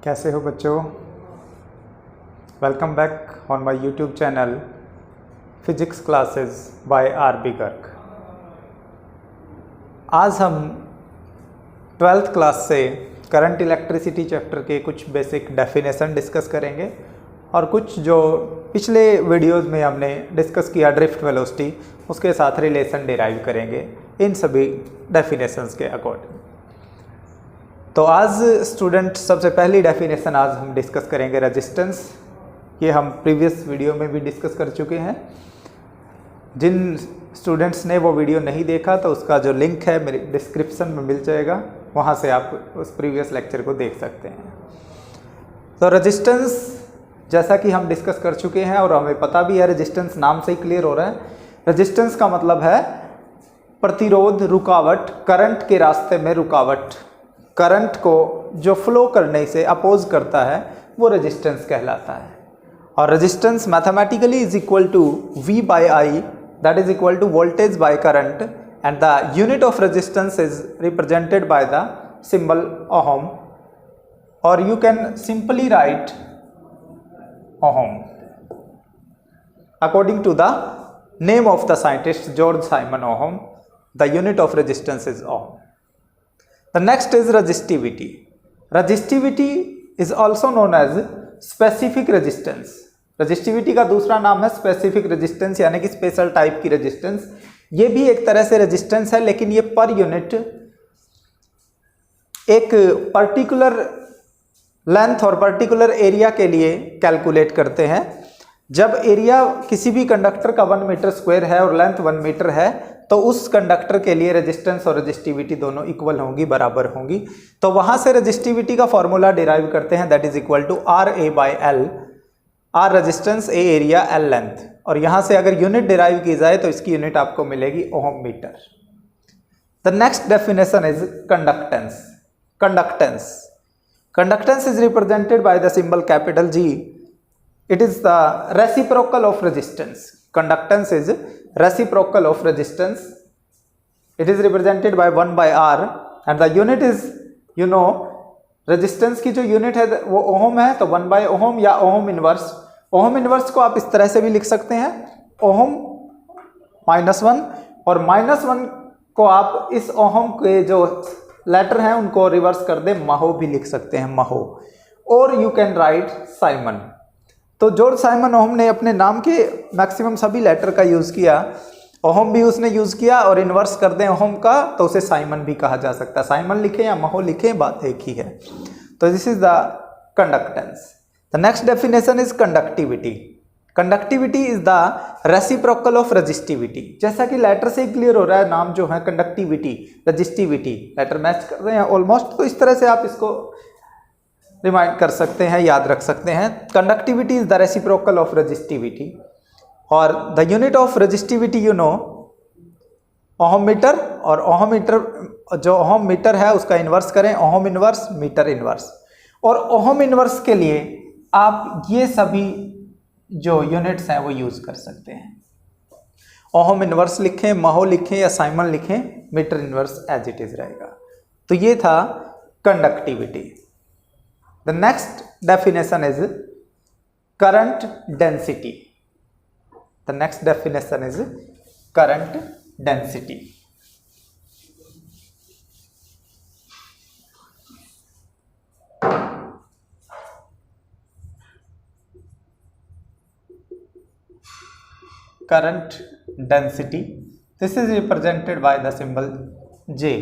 कैसे हो बच्चों? Welcome back on my YouTube channel physics classes bye RB. Garg. आज हम 12th क्लास से करंट इलेक्ट्रिसिटी चैप्टर के कुछ बेसिक डेफिनेशन डिस्कस करेंगे और कुछ जो पिछले वीडियोस में हमने डिस्कस किया ड्रिफ्ट वेलोसिटी, उसके साथ रिलेशन डिराइव करेंगे इन सभी डेफिनेशंस के अकॉर्डिंग। तो आज स्टूडेंट सबसे पहली डेफिनेशन आज हम डिस्कस करेंगे रेजिस्टेंस। ये हम प्रीवियस वीडियो में भी डिस्कस कर चुके हैं। जिन स्टूडेंट्स ने वो वीडियो नहीं देखा तो उसका जो लिंक है मेरे डिस्क्रिप्शन में मिल जाएगा, वहाँ से आप उस प्रीवियस लेक्चर को देख सकते हैं। तो रेजिस्टेंस जैसा कि हम डिस्कस कर चुके हैं और हमें पता भी है, रेजिस्टेंस नाम से ही क्लियर हो रहा है। रेजिस्टेंस का मतलब है प्रतिरोध, रुकावट, करंट के रास्ते में रुकावट, करंट को जो फ्लो करने से अपोज करता है वो रेजिस्टेंस कहलाता है। और resistance mathematically is equal to V by I, that is equal to voltage by current, and the unit of resistance is represented by the symbol ohm, और you can simply write ohm according to the name of the scientist George Simon Ohm. The unit of resistance is ohm. The next is resistivity. Resistivity is also known as specific resistance. Resistivity का दूसरा नाम है specific resistance, यानी कि special type की resistance. ये भी एक तरह से रेजिस्टेंस है, लेकिन ये पर यूनिट एक पर्टिकुलर लेंथ और पर्टिकुलर एरिया के लिए कैलकुलेट करते हैं। जब एरिया किसी भी कंडक्टर का 1 मीटर स्क्वायर है और लेंथ 1 मीटर है, तो उस कंडक्टर के लिए रेजिस्टेंस और रेजिस्टिविटी दोनों इक्वल होंगी, बराबर होंगी। तो वहां से रेजिस्टिविटी का फॉर्मूला डिराइव करते हैं, that is equal to RA by L, R resistance, A area, L length. और यहां से अगर यूनिट डिराइव की जाए तो इसकी यूनिट आपको मिलेगी ohm metre. The next definition is conductance. Conductance conductance is represented by the symbol capital G. It is the reciprocal of resistance. Conductance is reciprocal of resistance. It is represented by 1 by R, and the unit is, you know, resistance की जो unit है वो ohm है, तो 1 by ohm या ohm inverse. Ohm inverse को आप इस तरह से भी लिख सकते हैं, ओहम -1, और -1 को आप इस ओहम के जो लेटर हैं उनको रिवर्स कर दे, महो भी लिख सकते हैं, महो। और यू कैन राइट साइमन। तो जॉर्ज साइमन ओहम ने अपने नाम के मैक्सिमम सभी लेटर का यूज़ किया। ओहम भी उसने यूज़ किया, और इन्वर्स कर दें ओहम का तो उसे साइमन भी कहा जा सकता है। साइमन लिखें या महो लिखें, बात एक ही है। तो this is the conductance. The next definition is conductivity. Conductivity is the reciprocal of resistivity. जैसा कि लेटर से क्लियर हो रहा है, नाम जो है कंडक्टिविटी, रेजिस्टिविटी, लेटर मैच कर रहे हैं ऑलमोस्ट। तो इस तरह से आप इसको रिमाइंड कर सकते हैं, याद रख सकते हैं। Conductivity is the reciprocal of resistivity, और the unit of resistivity you know ohm metre, और ओहम मीटर जो ओहम मीटर है उसका इन्वर्स करें, ओहम इन्वर्स, मीटर इन्वर्स। और ओहम इन्वर्स के लिए आप ये सभी जो यूनिट्स हैं वो यूज कर सकते हैं। ओहम इन्वर्स लिखें, महो लिखें या साइमन लिखें, metre inverse as it is रहेगा। तो ये था conductivity. The next definition is current density. The next definition is current density. Current density. This is represented by the symbol J.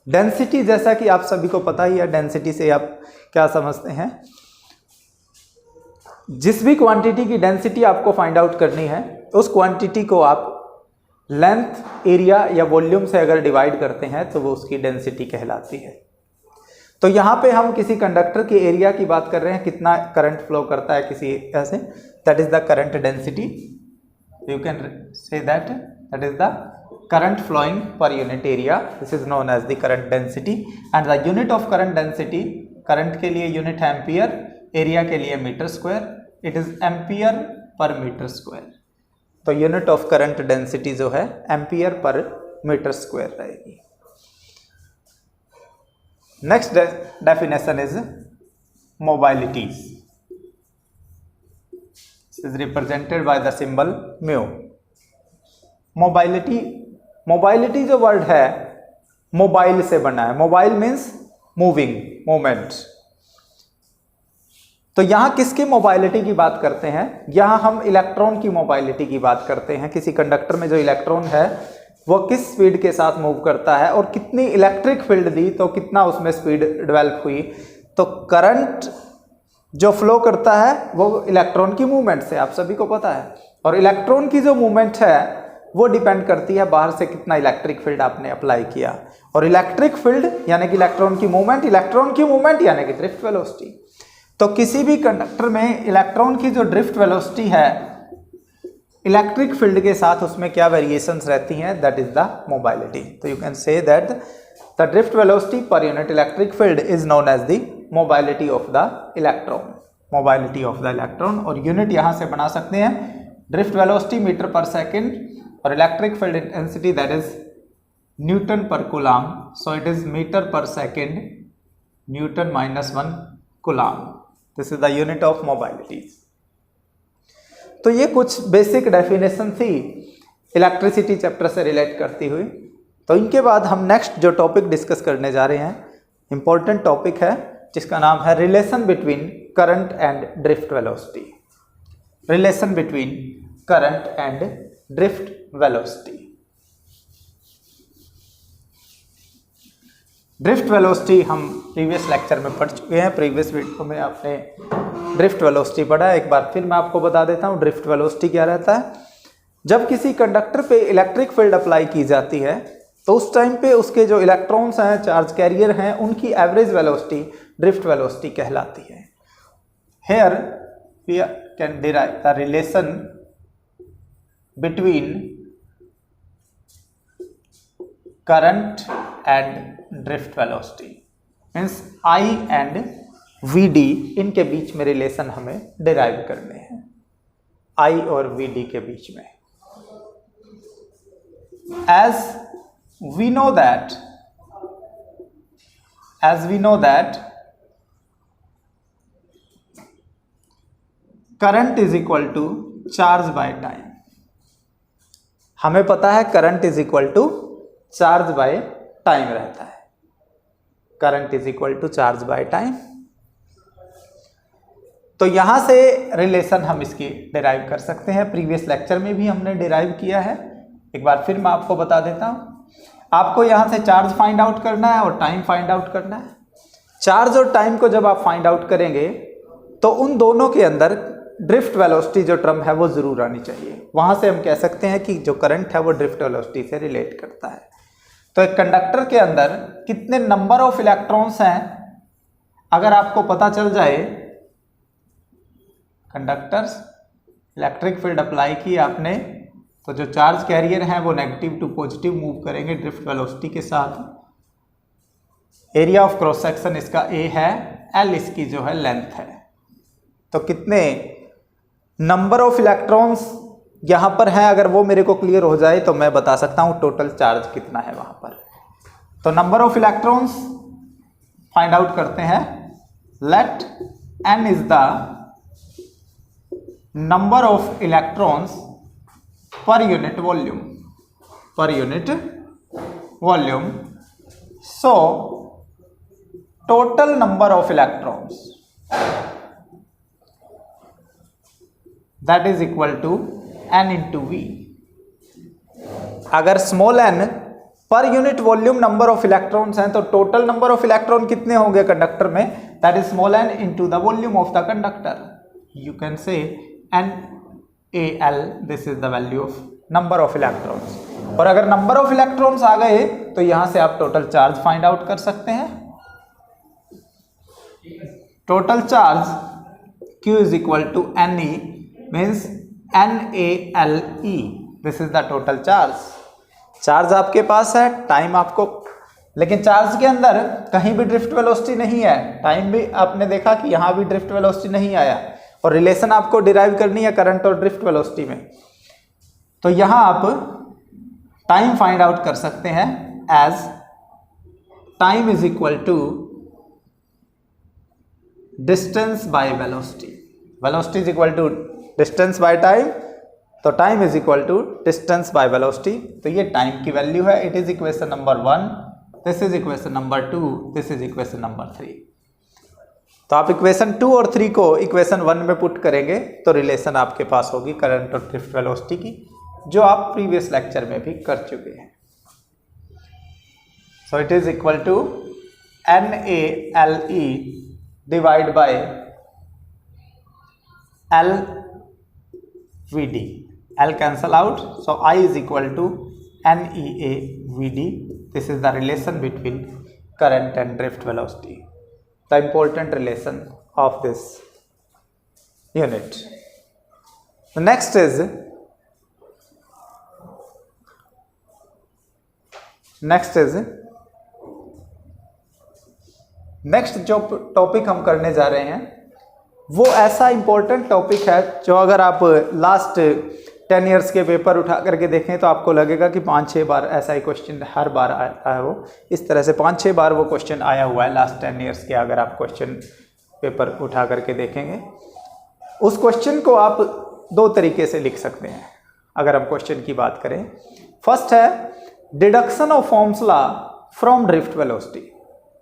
Density, जैसा कि आप सभी को पता ही है, डेंसिटी से आप क्या समझते हैं। जिस भी क्वांटिटी की डेंसिटी आपको फाइंड आउट करनी है, उस क्वांटिटी को आप लेंथ, एरिया या वॉल्यूम से अगर डिवाइड करते हैं तो वो उसकी डेंसिटी कहलाती है। तो यहाँ पे हम किसी कंडक्टर के एरिया की बात कर रहे हैं, कितना करंट फ्लो करता है किसी ऐसे, that is the current density. You can say that is the current flowing per unit area. This is known as the current density, and the unit of current density, current के लिए unit है ampere, area के लिए metre square, it is ampere per metre square. तो unit of current density जो है ampere per metre square रहेगी। Next definition is mobility, is represented by the symbol mu. Mobility जो वर्ड है mobile से बना है, मोबाइल मीन्स मूविंग, मूवमेंट। तो यहां किसकी मोबाइलिटी की बात करते हैं? यहां हम इलेक्ट्रॉन की मोबाइलिटी की बात करते हैं। किसी कंडक्टर में जो इलेक्ट्रॉन है वो किस स्पीड के साथ मूव करता है और कितनी इलेक्ट्रिक फील्ड दी तो कितना उसमें स्पीड डेवलप हुई। तो करंट जो फ्लो करता है वो इलेक्ट्रॉन की मूवमेंट से, आप सभी को पता है। और इलेक्ट्रॉन की जो मूवमेंट है वो डिपेंड करती है बाहर से कितना इलेक्ट्रिक फील्ड आपने अप्लाई किया। और इलेक्ट्रिक फील्ड यानी कि इलेक्ट्रॉन की मूवमेंट यानी कि ड्रिफ्ट वेलोसिटी। तो किसी भी कंडक्टर में इलेक्ट्रॉन की जो ड्रिफ्ट वेलोसिटी है इलेक्ट्रिक फील्ड के साथ उसमें क्या वेरिएशंस रहती हैं, दैट इज द मोबाइलिटी। तो you can say that the drift velocity per unit electric field is known as the mobility of the electron, mobility of the electron. और unit यहां से बना सकते हैं drift velocity metre per second और electric field intensity that is newton per coulomb. So it is metre per second Newton -1 coulomb. This is the unit of mobility. तो ये कुछ बेसिक डेफिनेशन थी इलेक्ट्रिसिटी चैप्टर से relate करती हुई। तो इनके बाद हम नेक्स्ट जो टॉपिक डिस्कस करने जा रहे हैं, इंपॉर्टेंट टॉपिक है जिसका नाम है relation between current and drift velocity. Relation between current and drift velocity. Drift velocity हम प्रीवियस लेक्चर में पढ़ चुके हैं। प्रीवियस वीडियो में आपने ड्रिफ्ट वेलोसिटी पढ़ा है। एक बार फिर मैं आपको बता देता हूँ ड्रिफ्ट वेलोसिटी क्या रहता है। जब किसी कंडक्टर पे इलेक्ट्रिक फील्ड अप्लाई की जाती है तो उस टाइम पे उसके जो इलेक्ट्रॉन्स हैं, चार्ज कैरियर हैं, उनकी एवरेज वेलोसिटी ड्रिफ्ट वेलोसिटी कहलाती है। Here we can derive the relation between current and drift velocity means I and VD, इनके बीच में रिलेशन हमें डिराइव करने हैं, I और VD के बीच में। as we know that current is equal to charge by time। हमें पता है current is equal to charge by time रहता है। Current is equal to charge by time. तो यहां से रिलेशन हम इसकी डिराइव कर सकते हैं। प्रीवियस लेक्चर में भी हमने डिराइव किया है। एक बार फिर मैं आपको बता देता हूं। आपको यहां से चार्ज फाइंड आउट करना है और टाइम फाइंड आउट करना है। चार्ज और टाइम को जब आप फाइंड आउट करेंगे तो उन दोनों के अंदर ड्रिफ्ट वेलोसिटी जो टर्म है वो जरूर आनी चाहिए। वहां से हम कह सकते हैं कि जो करंट है वो ड्रिफ्ट वेलोसिटी से रिलेट करता है। तो एक कंडक्टर के अंदर कितने नंबर ऑफ इलेक्ट्रॉन्स हैं अगर आपको पता चल जाए, कंडक्टर्स इलेक्ट्रिक फील्ड अप्लाई की आपने, तो जो चार्ज कैरियर हैं वो नेगेटिव टू पॉजिटिव मूव करेंगे ड्रिफ्ट वेलोसिटी के साथ। एरिया ऑफ क्रॉस सेक्शन इसका A है, L इसकी जो है लेंथ है। तो कितने नंबर ऑफ इलेक्ट्रॉन्स यहां पर हैं अगर वो मेरे को क्लियर हो जाए तो मैं बता सकता हूं टोटल चार्ज कितना है वहां पर। तो number of electrons find out करते हैं। Let n is the number of electrons per unit volume. So total number of electrons that is equal to n into V। अगर small n per unit volume number of electrons हैं तो total number of electron कितने होंगे conductor में, that is small n into the volume of the conductor. You can से NaL, this is the value of number of electrons. और अगर number of electrons आ गए तो यहां से आप टोटल चार्ज फाइंड आउट कर सकते हैं। Total charge Q is equal to Ne means NaLe, this is the total charge. Charge आपके पास है, टाइम आपको, लेकिन चार्ज के अंदर कहीं भी ड्रिफ्ट वेलोसिटी नहीं है। टाइम भी आपने देखा कि यहां भी ड्रिफ्ट वेलोसिटी नहीं आया। और रिलेशन आपको डिराइव करनी है करंट और ड्रिफ्ट वेलोसिटी में। तो यहां आप टाइम फाइंड आउट कर सकते हैं as time is equal to distance by velocity. Velocity is equal to distance by time, तो time is equal to distance by velocity. तो ये टाइम की वैल्यू है। It is equation number 1, this is equation number 2, this is equation number 3। तो आप equation 2 और 3 को equation 1 में पुट करेंगे तो रिलेशन आपके पास होगी करंट और ड्रिफ्ट वेलोसिटी की, जो आप प्रीवियस लेक्चर में भी कर चुके हैं। So it is equal to NALE divide by LVD। L cancel out, so I is equal to NEAVD. This is the relation between current and drift velocity, the important relation of this unit. The next जो topic हम करने जा रहे हैं वो ऐसा important topic है जो अगर आप लास्ट 10 इयर्स के पेपर उठा करके देखें तो आपको लगेगा कि 5-6 बार ऐसा ही क्वेश्चन हर बार आया है। वो इस तरह से 5-6 बार वो क्वेश्चन आया हुआ है लास्ट 10 इयर्स के। अगर आप क्वेश्चन पेपर उठा करके देखेंगे, उस क्वेश्चन को आप 2 तरीके से लिख सकते हैं। अगर हम क्वेश्चन की बात करें, फर्स्ट है deduction of Ohm's law from drift velocity,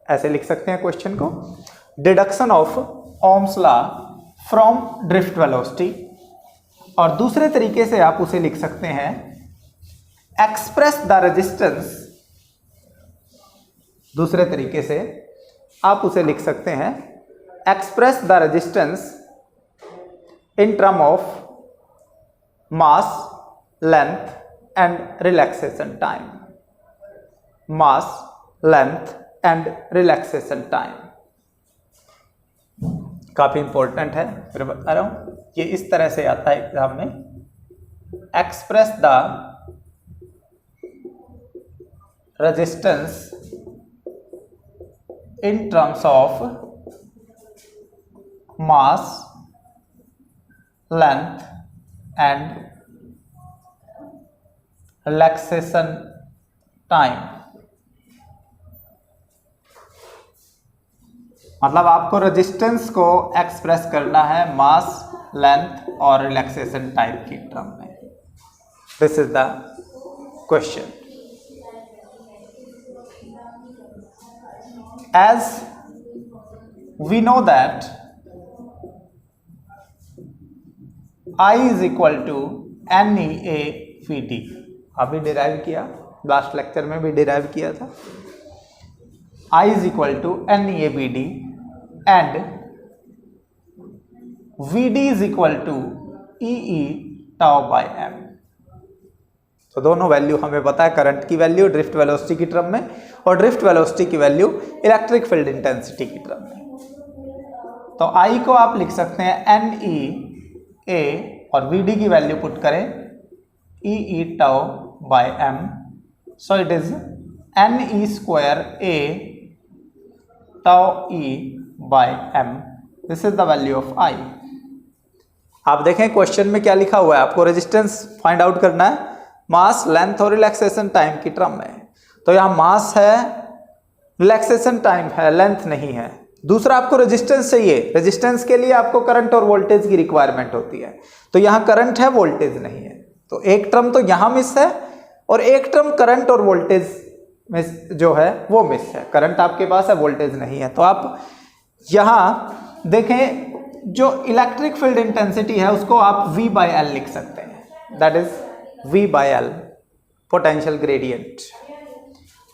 ऐसे लिख सकते हैं क्वेश्चन को, deduction of Ohm's law from drift velocity. और दूसरे तरीके से आप उसे लिख सकते हैं एक्सप्रेस द रेजिस्टेंस, दूसरे तरीके से आप उसे लिख सकते हैं express the resistance in term of mass, length and relaxation time. Mass, length and relaxation time काफी इंपॉर्टेंट है, फिर बता रहा हूं। ये इस तरह से आता है एग्जाम में, express the resistance in terms of mass, length and relaxation time. मतलब आपको रेजिस्टेंस को एक्सप्रेस करना है मास, लेंथ और रिलैक्सेशन टाइम की टर्म में। This is the question. As we know that I is equal to NEAVD, अभी derive किया, लास्ट लेक्चर में भी डिराइव किया था। I is equal to NEAVD and VD is equal to EE tau by M। तो दोनों value हमें पता है, करंट की वैल्यू ड्रिफ्ट वेलोसिटी की टर्म में और ड्रिफ्ट वेलोसिटी की वैल्यू इलेक्ट्रिक फील्ड इंटेंसिटी की टर्म में। तो I को आप लिख सकते हैं NEA और VD की वैल्यू पुट करें EE tau by M। So it is NE square A tau E by M। This is the value of I। आप देखें क्वेश्चन में क्या लिखा हुआ है, आपको रेजिस्टेंस फाइंड आउट करना है मास, लेंथ और रिलैक्सेशन टाइम की टर्म में। तो यहाँ मास है, रिलैक्सेशन टाइम है, लेंथ नहीं है। दूसरा आपको रेजिस्टेंस चाहिए, रेजिस्टेंस के लिए आपको करंट और वोल्टेज की रिक्वायरमेंट होती है। तो यहाँ करंट है, वोल्टेज नहीं है। तो एक टर्म तो यहाँ मिस है और एक टर्म करंट और वोल्टेज में जो है वो मिस है। करंट आपके पास है, वोल्टेज नहीं है। तो आप यहाँ देखें, जो इलेक्ट्रिक फील्ड इंटेंसिटी है उसको आप V/L लिख सकते हैं, that is V/L, potential gradient.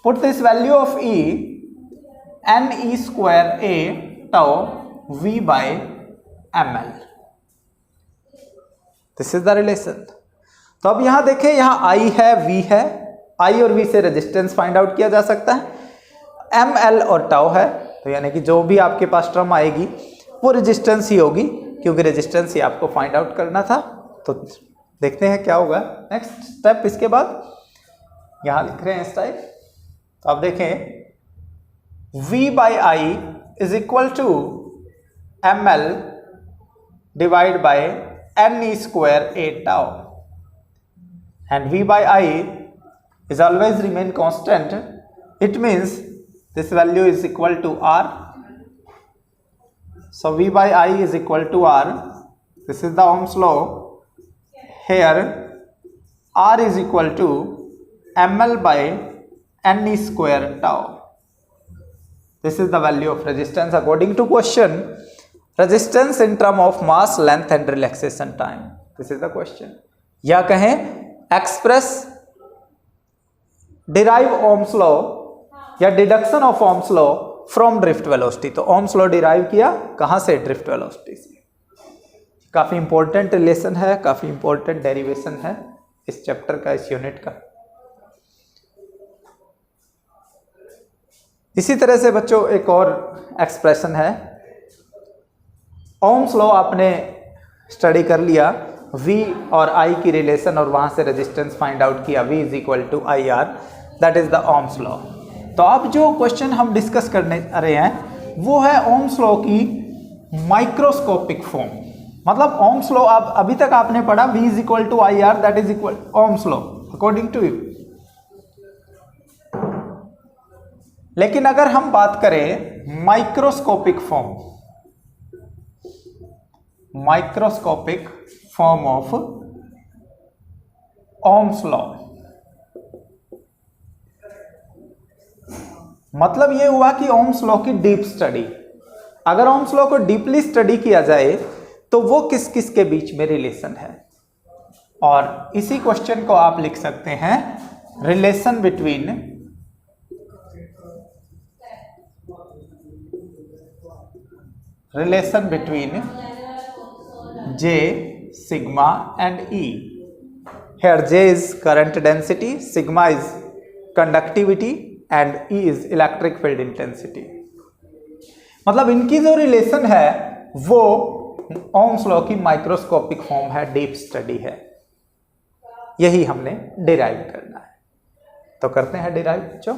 Put this value of E, NE square A tau V/ml। This is the relation. तो अब यहां देखें, यहां I है, V है, I और V से रेजिस्टेंस फाइंड आउट किया जा सकता है। ML और टाउ है, तो यानी कि जो भी आपके पास टर्म आएगी वो रेजिस्टेंस ही होगी, क्योंकि रेजिस्टेंस ही आपको फाइंड आउट करना था। तो देखते हैं क्या होगा नेक्स्ट स्टेप। इसके बाद यहां लिख रहे हैं इस टाइप। तो आप देखें V/I is equal to ML divide by NE square A tau, and V/I is always remain constant. It means this value is equal to R. So V by I is equal to R. This is the Ohm's law. Here R is equal to ml by n square tau. This is the value of resistance according to question. Resistance in term of mass, length and relaxation time. This is the question. या कहें express derive Ohm's law या deduction of Ohm's law from drift velocity. तो Ohm's law derive किया कहां से? Drift velocity से. काफी important relation है, काफी इंपॉर्टेंट डेरिवेशन है इस चैप्टर का, इस यूनिट का. इसी तरह से बच्चों एक और एक्सप्रेशन है. Ohm's law आपने स्टडी कर लिया, V और I की रिलेशन और वहां से रेजिस्टेंस फाइंड आउट किया, V is equal to I R. That is the Ohm's law. तो अब जो क्वेश्चन हम डिस्कस करने रहे हैं वो है Ohm's law की माइक्रोस्कोपिक फॉर्म. मतलब Ohm's law आप अभी तक आपने पढ़ा V is equal to I R, that is equal Ohm's law according to you. लेकिन अगर हम बात करें microscopic form, microscopic form of Ohm's law, मतलब ये हुआ कि Ohm's law की डीप स्टडी. अगर Ohm's law को डीपली स्टडी किया जाए तो वो किस किस के बीच में रिलेशन है. और इसी क्वेश्चन को आप लिख सकते हैं relation between J, sigma and E. Here J is current density, sigma is conductivity and E is electric field intensity. मतलब इनकी जो रिलेशन है वो Ohm's law की माइक्रोस्कोपिक फॉर्म है, डीप स्टडी है. यही हमने डिराइव करना है. तो करते हैं डिराइव बच्चों.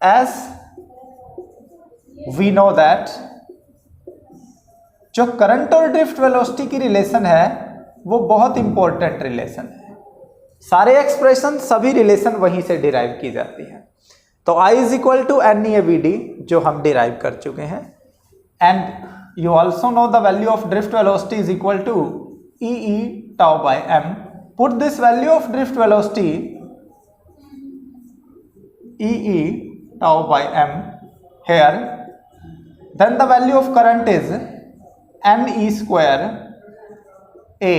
As we know that जो करंट और ड्रिफ्ट वेलोसिटी की रिलेशन है वो बहुत इंपॉर्टेंट रिलेशन है. सारे एक्सप्रेशन, सभी रिलेशन वहीं से डिराइव की जाती है. तो I is equal to N E V D जो हम डिराइव कर चुके हैं. And you also know the value of drift velocity is equal to E E tau by M. Put this value of drift velocity E E tau by M here, then the value of current is n e square a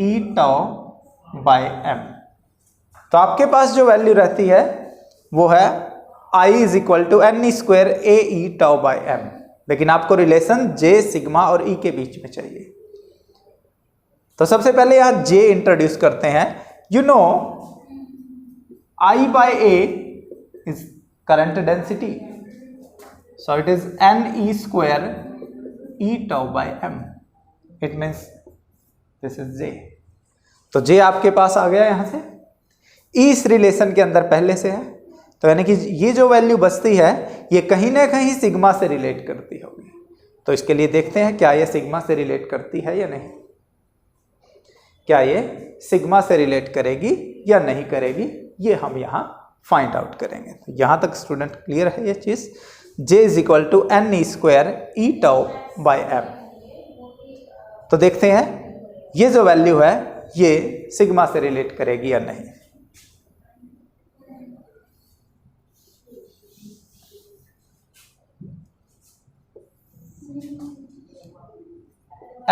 e tau by m. तो आपके पास जो value रहती है वो है I is equal to N E square A E tau by M. लेकिन आपको relation J, sigma और E के बीच में चाहिए. तो सबसे पहले यहां J इंट्रोड्यूस करते हैं. You know I by A is current density, so it is n e square e tau by m. It means this is J. तो J आपके पास आ गया यहां से. E इस रिलेशन के अंदर पहले से है, तो यानी कि ये जो वैल्यू बचती है ये कहीं ना कहीं सिग्मा से रिलेट करती होगी. तो इसके लिए देखते हैं क्या ये सिग्मा से रिलेट करती है या नहीं. क्या ये सिग्मा से रिलेट करेगी या नहीं करेगी, ये हम यहां फाइंड आउट करेंगे. तो यहां तक स्टूडेंट क्लियर है ये चीज. J is equal to N E square E tau by M. तो देखते हैं ये जो वैल्यू है ये सिग्मा से रिलेट करेगी या नहीं.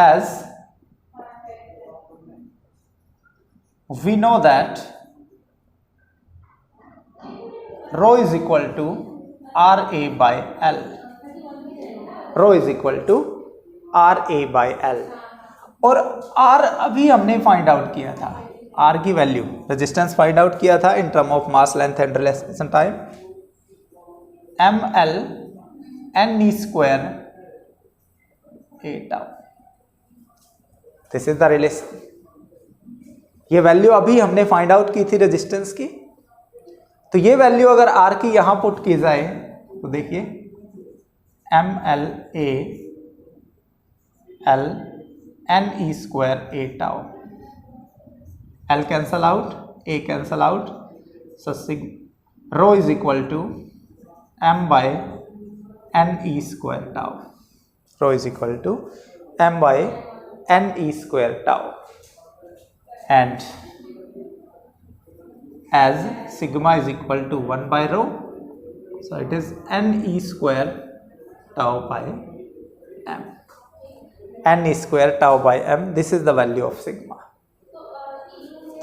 As we know that rho is equal to RA by L. Rho is equal to RA by L. और R अभी हमने फाइंड आउट किया था. R की वैल्यू, रेजिस्टेंस फाइंड आउट किया था in term of mass, length and relation time. ML n e square a tau. This is the relation. ये value अभी हमने फाइंड आउट की थी रेजिस्टेंस की. तो ये वैल्यू अगर R की यहां पुट की जाए तो देखिए ML A L n e square a tau. L cancel out, A cancel out, so rho is equal to M by NE square tau. Rho is equal to m by NE square tau, and as sigma is equal to 1 by rho, so it is NE square tau by m. NE square tau by m, this is the value of sigma.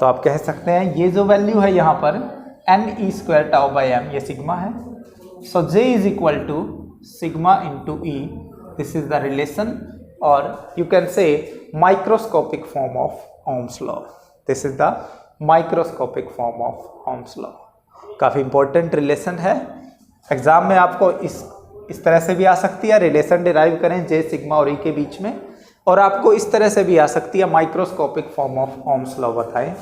तो आप कह सकते हैं ये जो value है यहाँ पर NE square tau by m, ये सिग्मा है. सो J is equal to sigma into E. This is the relation, or you can say microscopic form of Ohm's law. This is the microscopic form of Ohm's law. काफ़ी important relation है. Exam में आपको इस तरह से भी आ सकती है, रिलेशन डिराइव करें J सिग्मा और E के बीच में, और आपको इस तरह से भी आ सकती है microscopic form of Ohm's law बताएं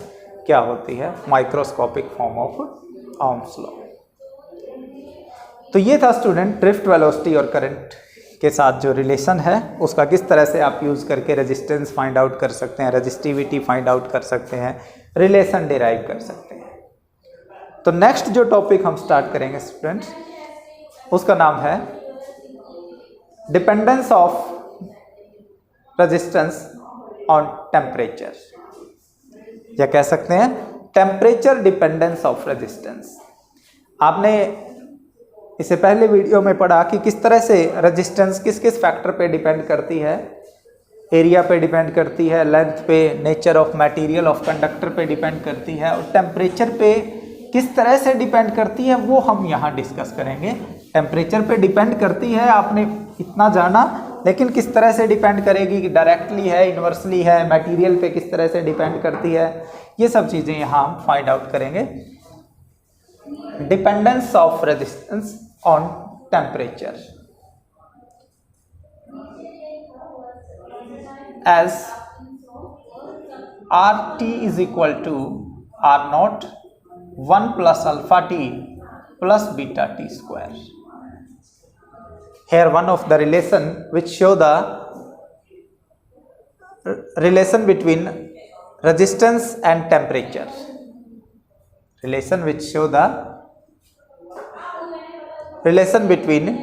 क्या होती है microscopic form of Ohm's law. तो ये था स्टूडेंट ड्रिफ्ट वेलोसिटी और करंट के साथ जो रिलेशन है उसका किस तरह से आप यूज़ करके रेजिस्टेंस फाइंड आउट कर सकते हैं, रेजिस्टिविटी फाइंड आउट कर सकते हैं, रिलेशन डिराइव कर सकते हैं. तो नेक्स्ट जो टॉपिक हम स्टार्ट करेंगे स्टूडेंट्स, उसका नाम है dependence of resistance on temperature, या कह सकते हैं टेम्परेचर डिपेंडेंस ऑफ रेजिस्टेंस. आपने इससे पहले वीडियो में पढ़ा कि किस तरह से रेजिस्टेंस किस किस फैक्टर पे डिपेंड करती है. एरिया पे डिपेंड करती है, लेंथ पे, nature of material of conductor पे डिपेंड करती है, और टेम्परेचर पे किस तरह से डिपेंड करती है वो हम यहाँ डिस्कस करेंगे. टेम्परेचर पे डिपेंड करती है, आपने इतना जाना, लेकिन किस तरह से डिपेंड करेगी, डायरेक्टली है, इन्वर्सली है, मटेरियल पे किस तरह से डिपेंड करती है, ये सब चीज़ें यहाँ हम फाइंड आउट करेंगे. Dependence of resistance on temperature. As RT is equal to R0 1 plus alpha t plus beta t square. Here one of the relation which show the relation between resistance and temperature. Relation which show the relation between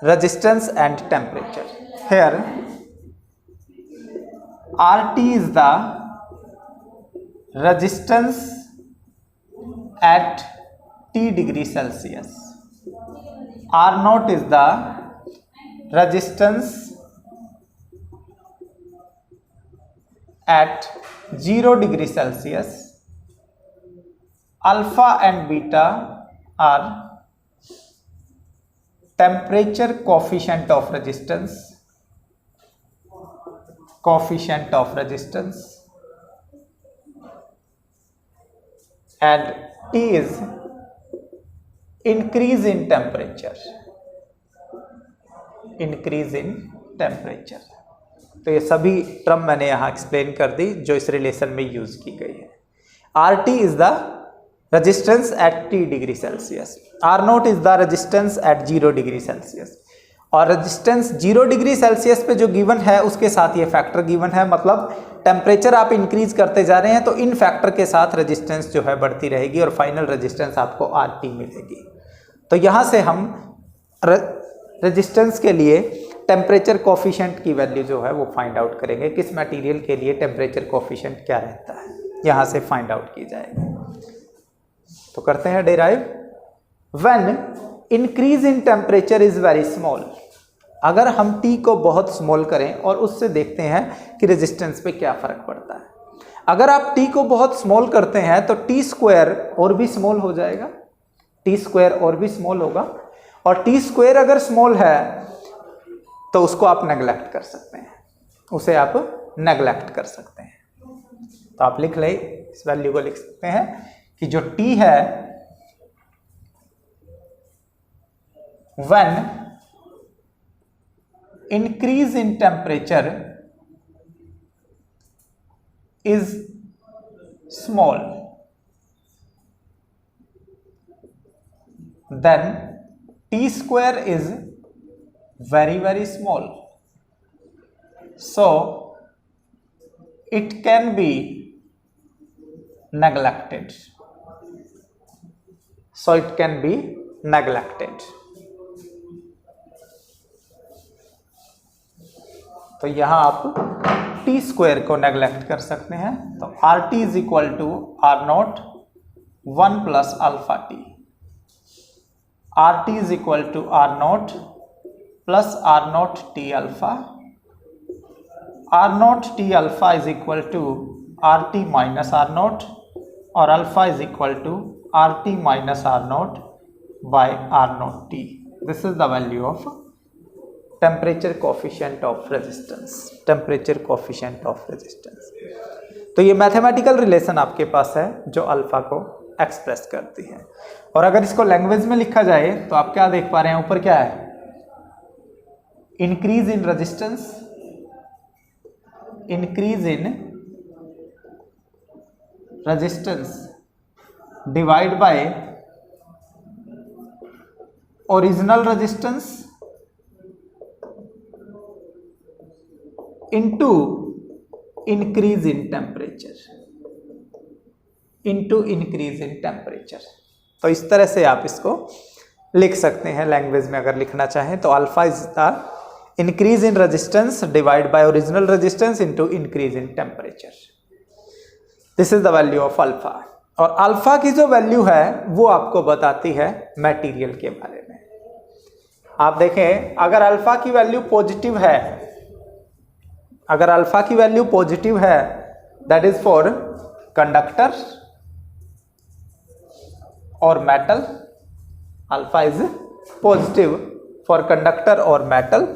resistance and temperature. Here RT is the resistance at T degree Celsius. R0 is the resistance at 0 degree Celsius. Alpha and beta are temperature coefficient of resistance. Coefficient of resistance, and T is increase in temperature. Increase in temperature. तो ये सभी term मैंने यहाँ explain कर दी जो इस relation में use की गई है. RT is the resistance at T degree Celsius. R0 is the resistance at 0 degree Celsius. और रेजिस्टेंस 0 डिग्री सेल्सियस पे जो गिवन है उसके साथ ये फैक्टर गिवन है, मतलब टेम्परेचर आप इंक्रीज करते जा रहे हैं तो इन फैक्टर के साथ रेजिस्टेंस जो है बढ़ती रहेगी और फाइनल रेजिस्टेंस आपको RT मिलेगी. तो यहाँ से हम रेजिस्टेंस के लिए टेम्परेचर कोफिशिएंट की वैल्यू जो है वो फाइंड आउट करेंगे. किस मटेरियल के लिए टेम्परेचर कोफिशिएंट क्या रहता है यहाँ से फाइंड आउट की जाएगी. तो करते हैं derive. When increase in temperature is very small. अगर हम T को बहुत स्मॉल करें और उससे देखते हैं कि रेजिस्टेंस पे क्या फर्क पड़ता है. अगर आप T को बहुत स्मॉल करते हैं तो T स्क्वायर और भी स्मॉल हो जाएगा. T स्क्वायर और भी स्मॉल होगा, और T स्क्वायर अगर स्मॉल है तो उसको आप नेग्लेक्ट कर सकते हैं, उसे आप नेग्लेक्ट कर सकते हैं. तो आप लिख ले, इस वैल्यू को लिख सकते हैं कि जो T है when increase in temperature is small, then T square is very very small, so it can be neglected. So it can be neglected. तो यहाँ आप टी स्क्वायर को नेग्लेक्ट कर सकते हैं, तो R T is equal to R naught 1 plus alpha T. R T is equal to R naught plus R naught T alpha. R naught T alpha is equal to R T minus R naught, और alpha is equal to R T minus R naught by R naught T. This is the value of temperature coefficient of resistance. Temperature coefficient of resistance, तो ये mathematical relation आपके पास है जो alpha को express करती है। और अगर इसको लैंग्वेज में लिखा जाए तो आप क्या देख पा रहे हैं, ऊपर क्या है, increase in resistance, increase in resistance divide by original resistance into increase in temperature, into increase in temperature. तो इस तरह से आप इसको लिख सकते हैं लैंग्वेज में अगर लिखना चाहें तो alpha is the increase in resistance divide by original resistance into increase in temperature. This is the value of alpha. और अल्फा की जो वैल्यू है वो आपको बताती है मटेरियल के बारे में। आप देखें, अगर अल्फा की वैल्यू पॉजिटिव है, अगर अल्फा की वैल्यू पॉजिटिव है, दैट इज फॉर कंडक्टर और metal. Alpha is positive for conductor और मेटल,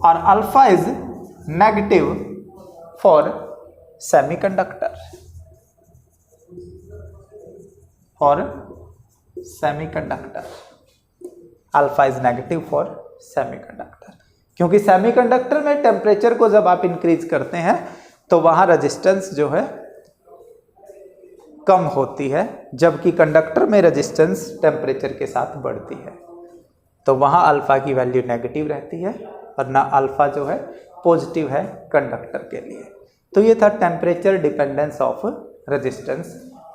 और alpha is negative for semiconductor, for semiconductor. Alpha is negative for semiconductor, क्योंकि सेमीकंडक्टर में टेम्परेचर को जब आप इंक्रीज करते हैं तो वहां रेजिस्टेंस जो है कम होती है, जबकि कंडक्टर में रेजिस्टेंस टेम्परेचर के साथ बढ़ती है, तो वहां अल्फा की वैल्यू नेगेटिव रहती है, वरना अल्फा जो है पॉजिटिव है कंडक्टर के लिए। तो ये था temperature dependence of resistance,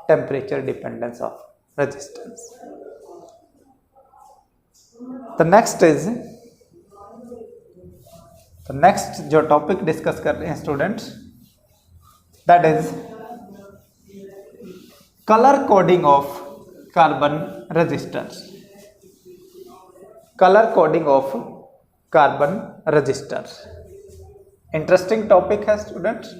temperature dependence of resistance. The next is, तो नेक्स्ट जो टॉपिक डिस्कस कर रहे हैं students, that is colour coding of carbon resistors. Colour coding of carbon resistors interesting topic है students.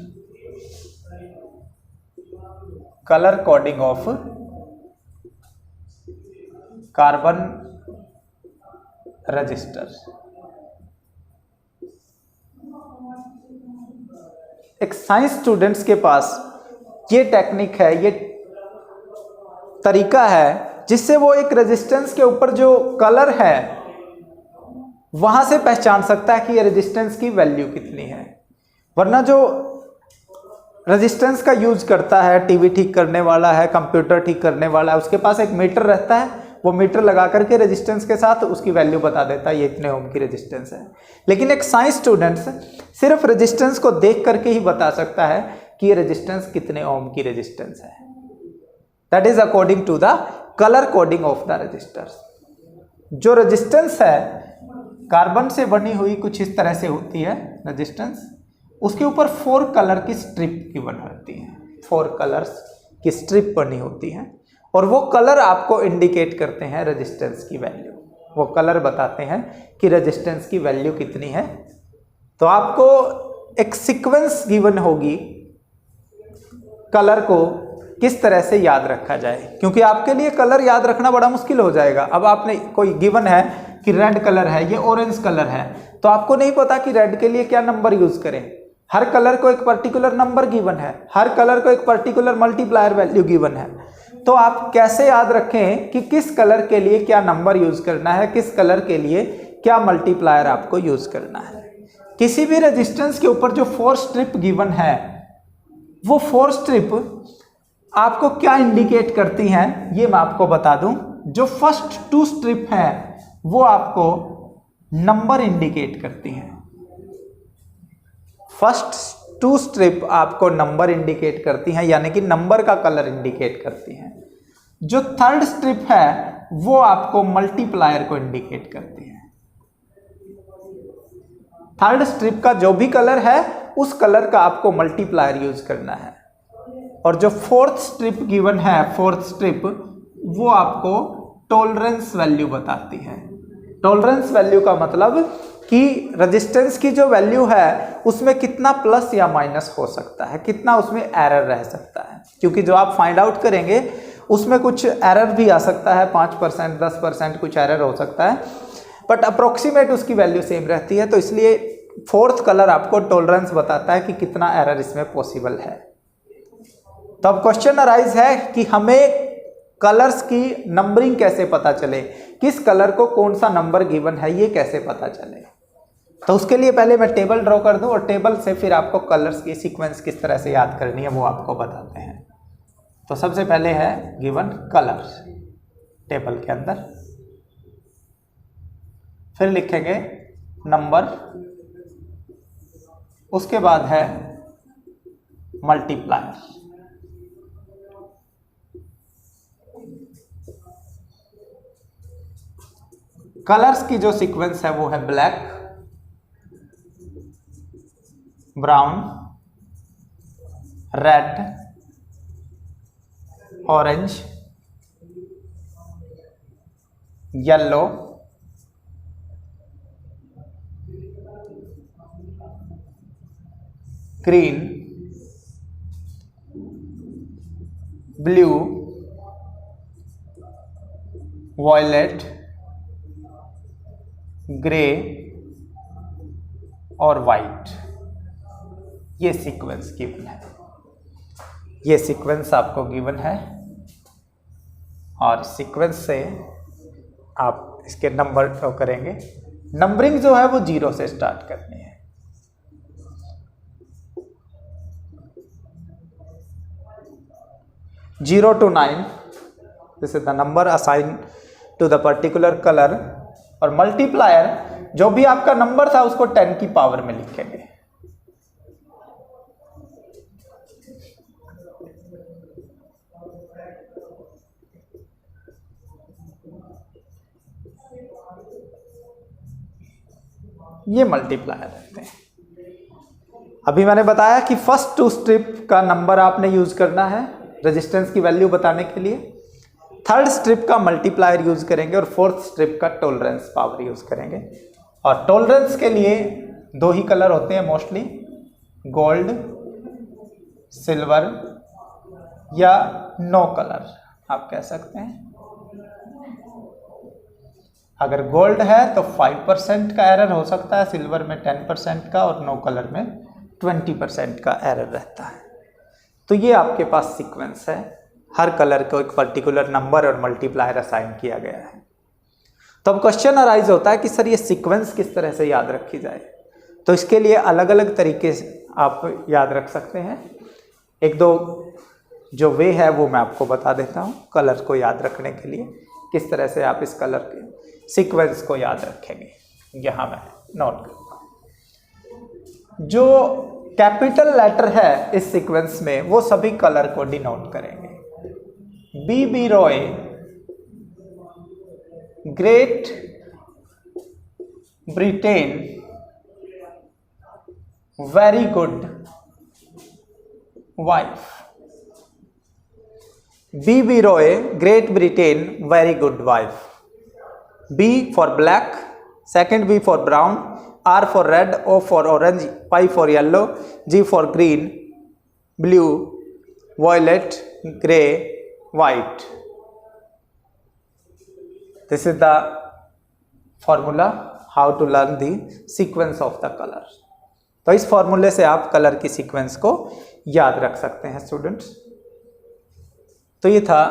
Colour coding of carbon resistors. एक science students के पास ये टेक्निक है, ये तरीका है जिससे वो एक रेजिस्टेंस के ऊपर जो कलर है वहां से पहचान सकता है कि ये रेजिस्टेंस की वैल्यू कितनी है। वरना जो रेजिस्टेंस का यूज करता है, टीवी ठीक करने वाला है, कंप्यूटर ठीक करने वाला है, उसके पास एक मीटर रहता है, वो मीटर लगा करके रेजिस्टेंस के साथ उसकी वैल्यू बता देता है, ये इतने ओम की रेजिस्टेंस है। लेकिन एक साइंस स्टूडेंट्स सिर्फ रेजिस्टेंस को देख करके ही बता सकता है कि ये रेजिस्टेंस कितने ओम की रेजिस्टेंस है। That is according to the colour coding of the resistors. जो रेजिस्टेंस है कार्बन से बनी हुई कुछ इस तरह से होती है रेजिस्टेंस, उसके ऊपर 4 कलर की स्ट्रिप की बनी होती है, 4 कलर्स की स्ट्रिप बनी होती है, और वो कलर आपको इंडिकेट करते हैं रेजिस्टेंस की वैल्यू। वो कलर बताते हैं कि रेजिस्टेंस की वैल्यू कितनी है। तो आपको एक सीक्वेंस गिवन होगी कलर को किस तरह से याद रखा जाए, क्योंकि आपके लिए कलर याद रखना बड़ा मुश्किल हो जाएगा। अब आपने कोई गिवन है कि रेड कलर है, ये ऑरेंज कलर है, तो आपको नहीं पता कि रेड के लिए क्या नंबर यूज करें। हर कलर को एक पर्टिकुलर नंबर गिवन है, हर कलर को एक पर्टिकुलर मल्टीप्लायर वैल्यू गिवन है, तो आप कैसे याद रखें कि किस कलर के लिए क्या नंबर यूज करना है, किस कलर के लिए क्या मल्टीप्लायर आपको यूज करना है। किसी भी रेजिस्टेंस के ऊपर जो 4 स्ट्रिप गिवन है, वो 4 स्ट्रिप आपको क्या इंडिकेट करती हैं ये मैं आपको बता दूं। जो फर्स्ट 2 स्ट्रिप हैं वो आपको नंबर इंडिकेट करती हैं। फर्स्ट 2 स्ट्रिप आपको नंबर इंडिकेट करती हैं, यानी कि नंबर का कलर इंडिकेट करती हैं। जो 3rd स्ट्रिप है वो आपको मल्टीप्लायर को इंडिकेट करती है। थर्ड स्ट्रिप का जो भी कलर है उस कलर का आपको मल्टीप्लायर यूज करना है। और जो फोर्थ स्ट्रिप गिवन है, फोर्थ स्ट्रिप, वो आपको टॉलरेंस वैल्यू बताती है। टॉलरेंस वैल्यू का मतलब कि रेजिस्टेंस की जो वैल्यू है उसमें कितना प्लस या माइनस हो सकता है, कितना उसमें एरर रह सकता है, क्योंकि जो आप फाइंड आउट करेंगे उसमें कुछ एरर भी आ सकता है, 5%, 10% कुछ एरर हो सकता है, बट अप्रोक्सीमेट उसकी वैल्यू सेम रहती है। तो इसलिए फोर्थ कलर आपको टॉलरेंस बताता है कि कितना एरर इसमें पॉसिबल है। तो अब क्वेश्चन अराइज है कि हमें कलर्स की नंबरिंग कैसे पता चले, किस कलर को कौन सा नंबर गिवन है ये कैसे पता चले। तो उसके लिए पहले मैं टेबल ड्रॉ कर दूं और टेबल से फिर आपको कलर्स की सीक्वेंस किस तरह से याद करनी है वो आपको बताते हैं। तो सबसे पहले है गिवन कलर्स टेबल के अंदर, फिर लिखेंगे नंबर, उसके बाद है मल्टीप्लायर, कलर्स की जो सीक्वेंस है वो है black, brown, red, orange, yellow, green, blue, violet, grey और वाइट। ये सीक्वेंस गिवन है, ये सीक्वेंस आपको गिवन है और सीक्वेंस से आप इसके नंबर ड्रॉ करेंगे। नंबरिंग जो है वो 0 से स्टार्ट करनी है। Zero to 9, this is the number assigned to the particular color। और मल्टीप्लायर जो भी आपका नंबर था उसको 10 की पावर में लिखेंगे। ये मल्टीप्लायर रहते हैं। अभी मैंने बताया कि फर्स्ट टू स्ट्रिप का नंबर आपने यूज करना है रेजिस्टेंस की वैल्यू बताने के लिए, थर्ड स्ट्रिप का मल्टीप्लायर यूज करेंगे और फोर्थ स्ट्रिप का टॉलरेंस पावर यूज करेंगे। और टॉलरेंस के लिए 2 ही कलर होते हैं मोस्टली, गोल्ड, सिल्वर या नो कलर आप कह सकते हैं। अगर गोल्ड है तो 5% का एरर हो सकता है, सिल्वर में 10% का और नो कलर में 20% का एरर रहता है। तो ये आपके पास सीक्वेंस है, हर कलर को एक पर्टिकुलर नंबर और मल्टीप्लायर असाइन किया गया है। तो अब क्वेश्चन अराइज होता है कि सर ये सीक्वेंस किस तरह से याद रखी जाए। तो इसके लिए अलग अलग तरीके से आप याद रख सकते हैं। एक दो जो वे है वो मैं आपको बता देता हूँ कलर को याद रखने के लिए, किस तरह से आप इस कलर के सीक्वेंस को याद रखेंगे। यहाँ मैं नोट करता हूँ, जो कैपिटल लेटर है इस सीक्वेंस में वो सभी कलर को डिनोट करेंगे। B Roy, Great Britain, very good wife. B Roy, Great Britain, very good wife. B for black, second B for brown, R for red, O for orange, Y for yellow, G for green, blue, violet, gray, white. This is the formula how to learn the sequence of the colors. तो इस फॉर्मूले से आप colour की sequence को याद रख सकते हैं स्टूडेंट्स। तो ये था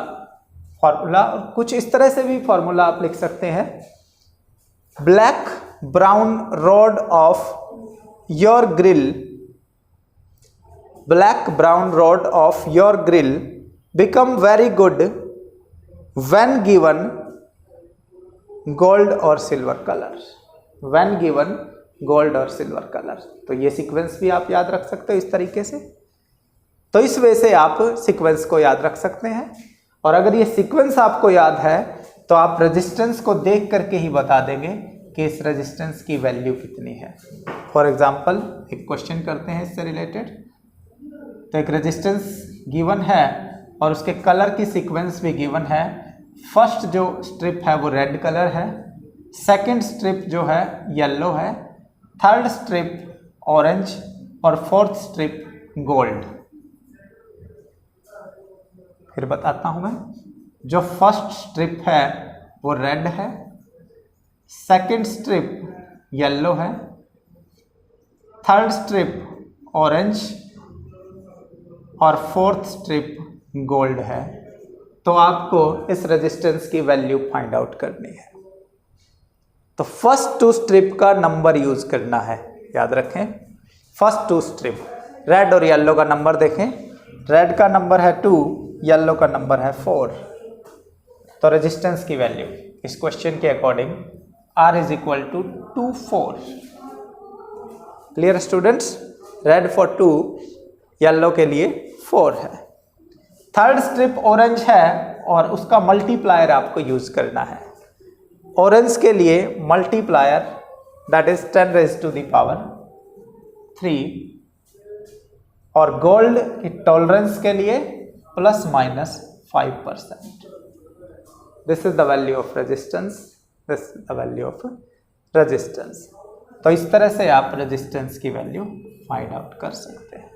फॉर्मूला। कुछ इस तरह से भी फॉर्मूला आप लिख सकते हैं, black brown rod of your grill, black brown rod of your grill become very good when given gold और silver colours, when given gold और सिल्वर कलर्स। तो ये सीक्वेंस भी आप याद रख सकते हो इस तरीके से। तो इस वे से आप सीक्वेंस को याद रख सकते हैं। और अगर ये सीक्वेंस आपको याद है तो आप रेजिस्टेंस को देख करके ही बता देंगे कि कि इस रेजिस्टेंस की वैल्यू कितनी है। फॉर एग्जांपल एक क्वेश्चन करते हैं इससे रिलेटेड। तो एक रेजिस्टेंस गिवन है और उसके कलर की सीक्वेंस भी गिवन है। फर्स्ट जो स्ट्रिप है वो रेड कलर है, सेकंड स्ट्रिप जो है येलो है, थर्ड स्ट्रिप ऑरेंज और फोर्थ स्ट्रिप गोल्ड। फिर बताता हूं मैं। जो फर्स्ट स्ट्रिप है वो रेड है, सेकंड स्ट्रिप येलो है, थर्ड स्ट्रिप ऑरेंज और फोर्थ स्ट्रिप गोल्ड है। तो आपको इस रेजिस्टेंस की वैल्यू फाइंड आउट करनी है। तो फर्स्ट टू स्ट्रिप का नंबर यूज करना है, याद रखें। फर्स्ट टू स्ट्रिप रेड और येलो का नंबर देखें। रेड का नंबर है 2, येलो का नंबर है 4। तो रेजिस्टेंस की वैल्यू इस क्वेश्चन के according R is equal to 2, 4। Clear students? Red for 2, yellow के लिए 4 है। थर्ड स्ट्रिप ऑरेंज है और उसका मल्टीप्लायर आपको यूज करना है। ऑरेंज के लिए multiplier that is 10 raise to the power 3 और गोल्ड की टॉलरेंस के लिए ±5%। This is the value of resistance, this is the value of resistance. तो इस तरह से आप रेजिस्टेंस की वैल्यू फाइंड आउट कर सकते हैं।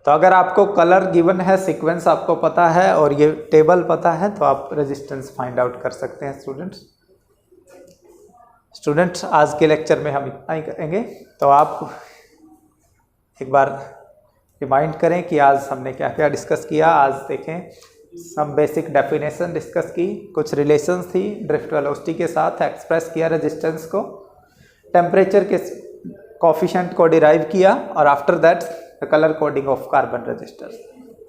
तो अगर आपको कलर गिवन है, सीक्वेंस आपको पता है और ये टेबल पता है तो आप रेजिस्टेंस फाइंड आउट कर सकते हैं स्टूडेंट्स। आज के लेक्चर में हम इतना ही करेंगे। तो आप एक बार रिमाइंड करें कि आज हमने क्या क्या डिस्कस किया। आज देखें, सब बेसिक डेफिनेशन डिस्कस की, कुछ रिलेशंस थी, ड्रिफ्ट वेलोसिटी के साथ एक्सप्रेस किया रेजिस्टेंस को, टेम्परेचर के कोफिशिएंट को डिराइव किया और after that the colour coding of carbon resistors.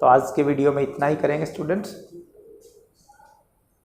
तो आज के वीडियो में इतना ही करेंगे स्टूडेंट्स।